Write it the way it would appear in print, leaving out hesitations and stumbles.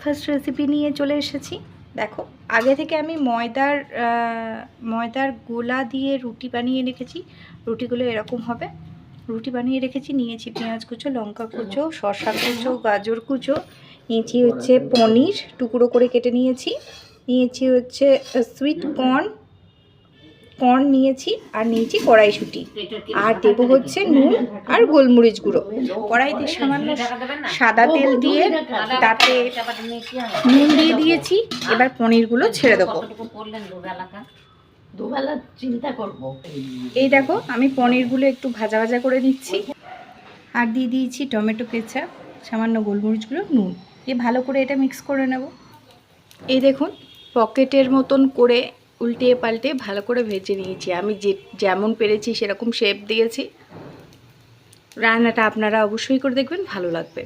Breakfast recipe নিয়ে চলে এসেছি। দেখো, আগে থেকে আমি ময়দার গোলা দিয়ে রুটি বানিয়ে রেখেছি। রুটিগুলো এরকম হবে। রুটি বানিয়ে রেখেছি। নিয়েছি পেঁয়াজ কুচো, লঙ্কা কুচো, শসা কুচো, গাজর কুচো, নিয়েছি হচ্ছে পনির টুকরো করে কেটে নিয়েছি, নিয়েছি হচ্ছে সুইট কর্ন নিয়েছি, আর নিয়েছি কড়াইশুঁটি, আর দেবো হচ্ছে নুন আর গোলমরিচ গুঁড়ো। কড়াইতে সামান্য সাদা তেল দিয়ে তাতে নুন দিয়ে দিয়েছি। এবার পনিরগুলো ছেড়ে দেবো। দুবেলা চিন্তা করব। এই দেখো, আমি পনিরগুলো একটু ভাজা ভাজা করে নিচ্ছি, আর দিয়ে দিয়েছি টমেটো কেচাপ, সামান্য গোলমরিচগুলো, নুন দিয়ে ভালো করে এটা মিক্স করে নেব। এই দেখুন, পকেটের মতন করে উল্টে পাল্টে ভালো করে ভেজে নিয়েছি। আমি যেমন পেরেছি সেরকম শেপ দিয়েছি। রান্নাটা আপনারা অবশ্যই করে দেখবেন, ভালো লাগবে।